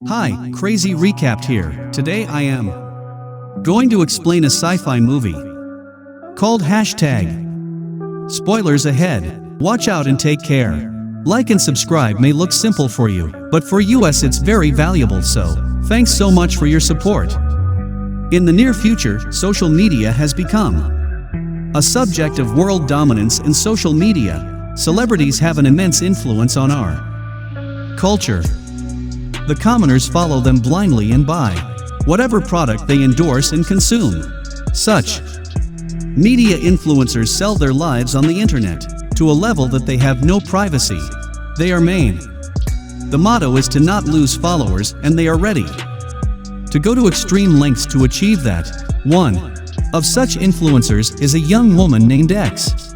Hi, Crazy Recapped here. Today I am going to explain a sci-fi movie called #. Spoilers ahead. Watch out and take care. Like and subscribe may look simple for you, but for us it's very valuable, so thanks so much for your support. In the near future, social media has become a subject of world dominance in social media. Celebrities have an immense influence on our culture. The commoners follow them blindly and buy whatever product they endorse and consume. Such media influencers sell their lives on the internet to a level that they have no privacy. They are main. The motto is to not lose followers, and they are ready to go to extreme lengths to achieve that. One of such influencers is a young woman named X.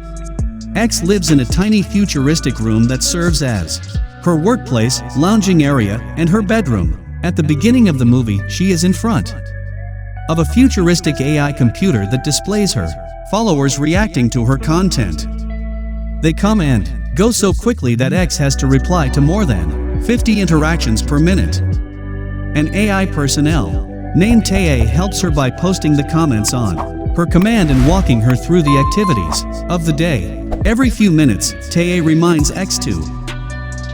X lives in a tiny futuristic room that serves as her workplace, lounging area, and her bedroom. At the beginning of the movie, she is in front of a futuristic AI computer that displays her followers reacting to her content. They come and go so quickly that X has to reply to more than 50 interactions per minute. An AI personnel named Taya helps her by posting the comments on her command and walking her through the activities of the day. Every few minutes, Taya reminds X to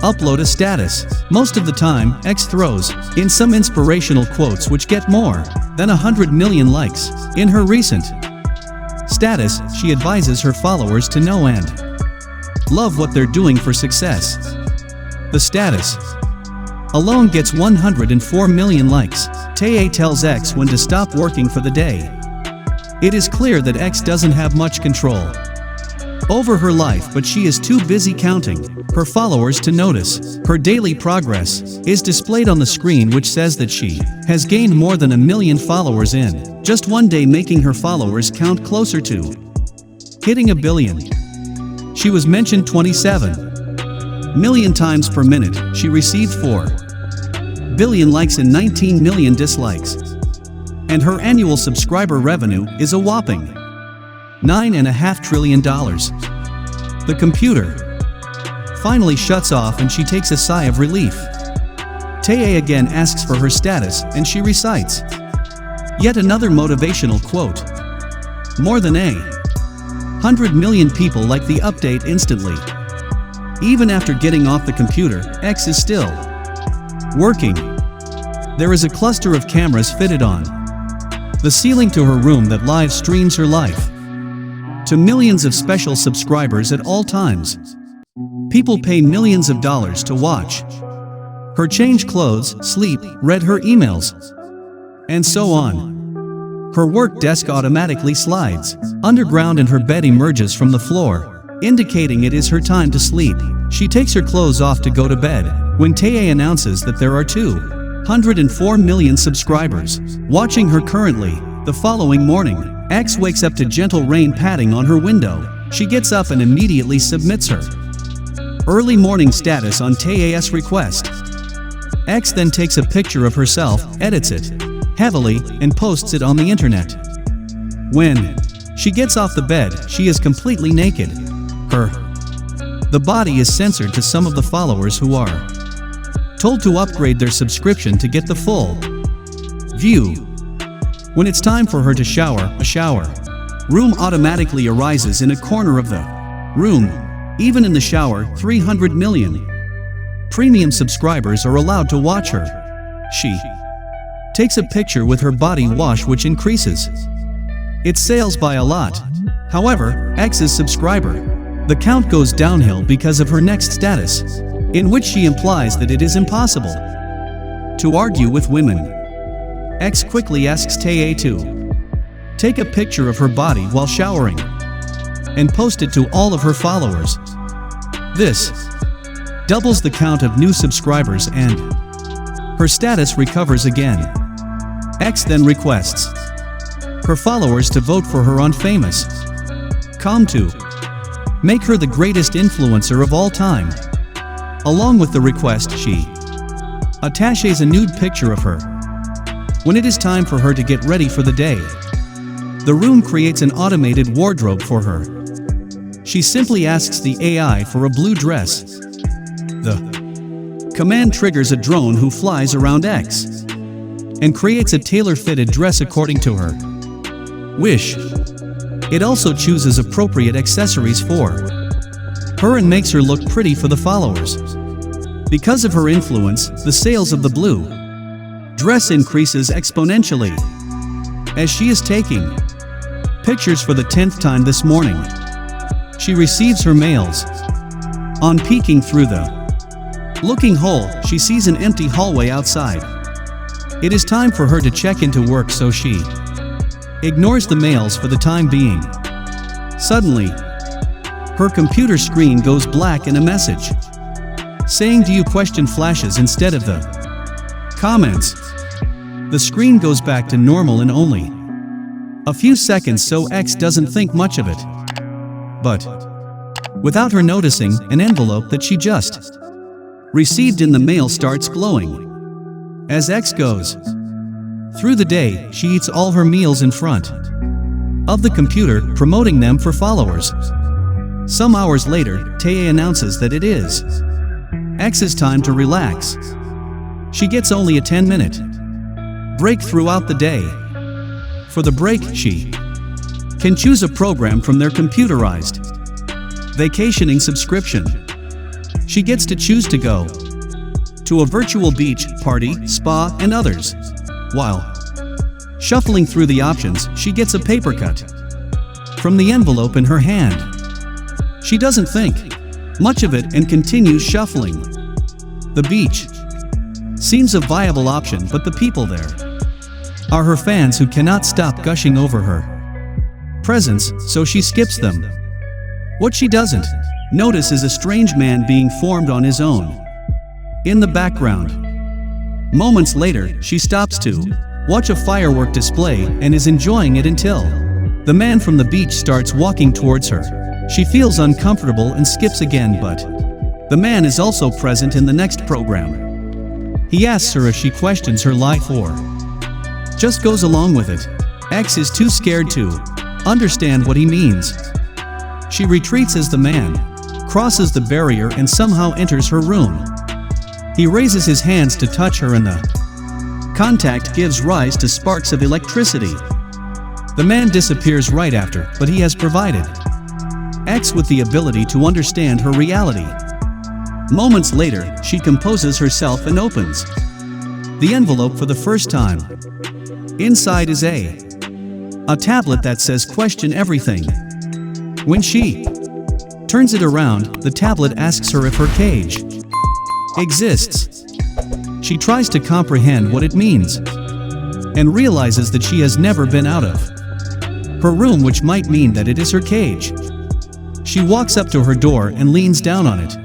upload a status. Most of the time, X throws in some inspirational quotes which get more than 100 million likes. In her recent status, she advises her followers to know and love what they're doing for success. The status alone gets 104 million likes. Taya tells X when to stop working for the day. It is clear that X doesn't have much control over her life, but she is too busy counting her followers to notice. Her daily progress is displayed on the screen, which says that she has gained more than 1 million followers in just one day, making her followers count closer to hitting 1 billion. She was mentioned 27 million times per minute. She received 4 billion likes and 19 million dislikes. And her annual subscriber revenue is a whopping $9.5 trillion. The computer finally shuts off and she takes a sigh of relief. Taya again asks for her status and she recites yet another motivational quote. More than 100 million people like the update instantly. Even after getting off the computer, X is still working. There is a cluster of cameras fitted on the ceiling to her room that live streams her life to millions of special subscribers at all times. People pay millions of dollars to watch her change clothes, sleep, read her emails, and so on. Her work desk automatically slides underground and her bed emerges from the floor, indicating it is her time to sleep. She takes her clothes off to go to bed when Taya announces that there are 204 million subscribers watching her currently. The following morning, X wakes up to gentle rain patting on her window. She gets up and immediately submits her early morning status on Taya's request. X then takes a picture of herself, edits it heavily, and posts it on the internet. When she gets off the bed, she is completely naked. The body is censored to some of the followers who are told to upgrade their subscription to get the full view. When it's time for her to shower, a shower room automatically arises in a corner of the room. Even in the shower, 300 million premium subscribers are allowed to watch her. She takes a picture with her body wash, which increases its sales by a lot. However, X's the count goes downhill because of her next status, in which she implies that it is impossible to argue with women. X quickly asks Taya to take a picture of her body while showering and post it to all of her followers. This doubles the count of new subscribers and her status recovers again. X then requests her followers to vote for her on Famous.com to make her the greatest influencer of all time. Along with the request, she attaches a nude picture of her. When it is time for her to get ready for the day, the room creates an automated wardrobe for her. She simply asks the AI for a blue dress. The Command triggers a drone who flies around X and creates a tailor-fitted dress according to her wish. It also chooses appropriate accessories for her and makes her look pretty for the followers. Because of her influence, the sales of the blue dress increases exponentially. As she is taking pictures for the 10th time this morning, she receives her mails. On peeking through the looking hole, she sees an empty hallway outside. It is time for her to check into work, so she ignores the mails for the time being. Suddenly, her computer screen goes black and a message saying "Do you question?" flashes instead of the comments. The screen goes back to normal in only a few seconds, so X doesn't think much of it. But without her noticing, an envelope that she just received in the mail starts glowing. As X goes through the day, she eats all her meals in front of the computer, promoting them for followers. Some hours later, Tae announces that it is X's time to relax. She gets only a 10-minute break throughout the day. For the break, she can choose a program from their computerized vacationing subscription. She gets to choose to go to a virtual beach, party, spa, and others. While shuffling through the options, she gets a paper cut from the envelope in her hand. She doesn't think much of it and continues shuffling. The beach seems a viable option, but the people there are her fans who cannot stop gushing over her presence, so she skips them. What she doesn't notice is a strange man being formed on his own in the background. Moments later, she stops to watch a firework display and is enjoying it until the man from the beach starts walking towards her. She feels uncomfortable and skips again, but the man is also present in the next program. He asks her if she questions her life or just goes along with it. X is too scared to understand what he means. She retreats as the man crosses the barrier and somehow enters her room. He raises his hands to touch her and the contact gives rise to sparks of electricity. The man disappears right after, but he has provided X with the ability to understand her reality. Moments later, she composes herself and opens the envelope for the first time. Inside is a tablet that says "Question everything." When she turns it around, the tablet asks her if her cage exists. She tries to comprehend what it means and realizes that she has never been out of her room, which might mean that it is her cage. She walks up to her door and leans down on it.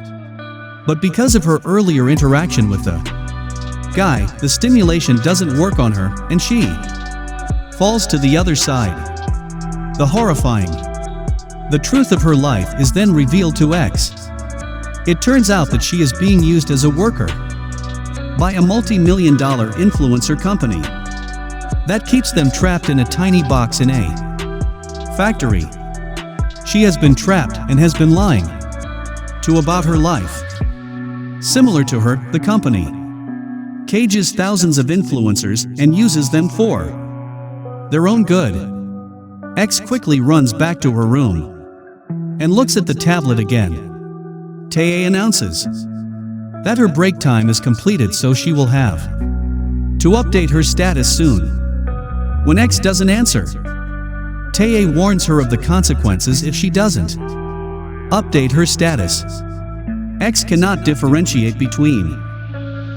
But because of her earlier interaction with the guy, the stimulation doesn't work on her and she falls to the other side. The truth of her life is then revealed to X. It turns out that she is being used as a worker by a multi-million-dollar influencer company that keeps them trapped in a tiny box in a factory. She has been trapped and has been lying to about her life. Similar to her, the company cages thousands of influencers and uses them for their own good. X quickly runs back to her room and looks at the tablet again. Tae announces that her break time is completed, so she will have to update her status soon. When X doesn't answer, Tae warns her of the consequences if she doesn't update her status. X cannot differentiate between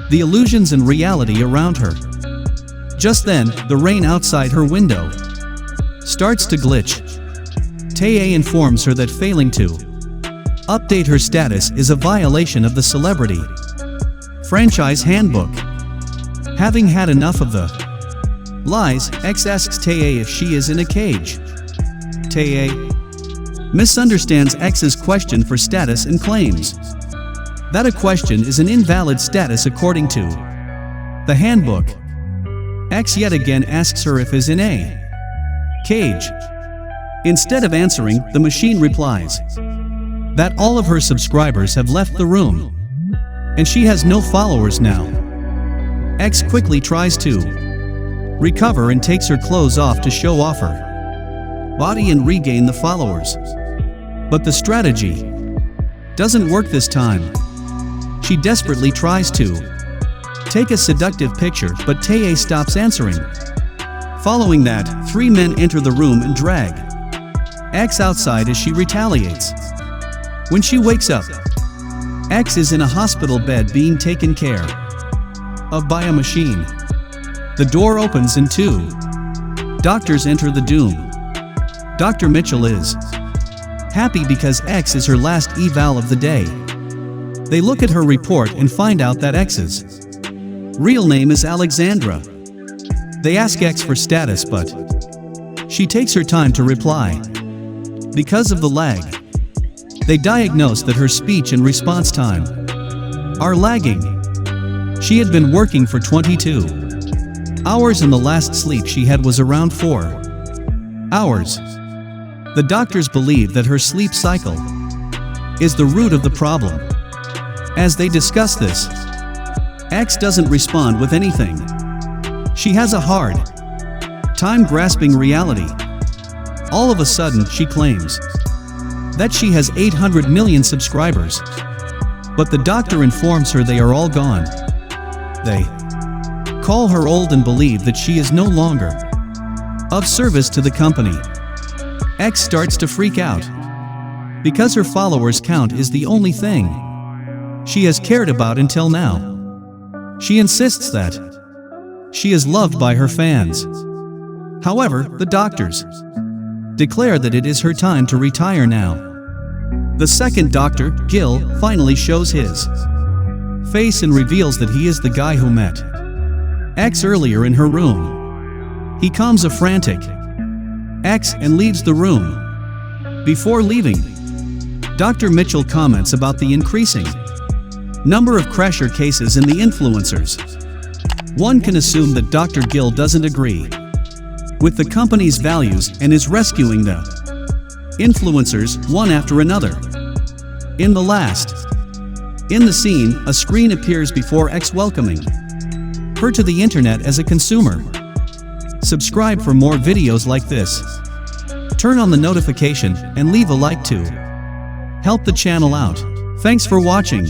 the illusions and reality around her. Just then, the rain outside her window starts to glitch. Tae informs her that failing to update her status is a violation of the Celebrity Franchise Handbook. Having had enough of the lies, X asks Tae if she is in a cage. Tae misunderstands X's question for status and claims that a question is an invalid status according to the handbook. X yet again asks her if is in a cage. Instead of answering, the machine replies that all of her subscribers have left the room. and she has no followers now. X quickly tries to recover and takes her clothes off to show off her body and regain the followers. But the strategy doesn't work this time. She desperately tries to take a seductive picture, but Tae stops answering. Following that, 3 men enter the room and drag X outside as she retaliates. When she wakes up, X is in a hospital bed being taken care of by a machine. The door opens and 2 doctors enter the doom. Dr. Mitchell is happy because X is her last eval of the day. They look at her report and find out that X's real name is Alexandra. They ask X for status, but she takes her time to reply. Because of the lag, they diagnose that her speech and response time are lagging. She had been working for 22 hours and the last sleep she had was around 4 hours. The doctors believe that her sleep cycle is the root of the problem. As they discuss this, X doesn't respond with anything. She has a hard time grasping reality. All of a sudden, she claims that she has 800 million subscribers. But the doctor informs her they are all gone. They call her old and believe that she is no longer of service to the company. X starts to freak out because her followers count is the only thing she has cared about until now. She insists that she is loved by her fans. However, the doctors declare that it is her time to retire now. The second doctor, Gil, finally shows his face and reveals that he is the guy who met X earlier in her room. He calms a frantic X and leaves the room. Before leaving, Dr. Mitchell comments about the increasing number of crasher cases and the influencers. One can assume that Dr. Gil doesn't agree with the company's values and is rescuing the influencers one after another. In the scene, a screen appears before X welcoming her to the internet as a consumer. Subscribe for more videos like this. Turn on the notification and leave a like to help the channel out. Thanks for watching.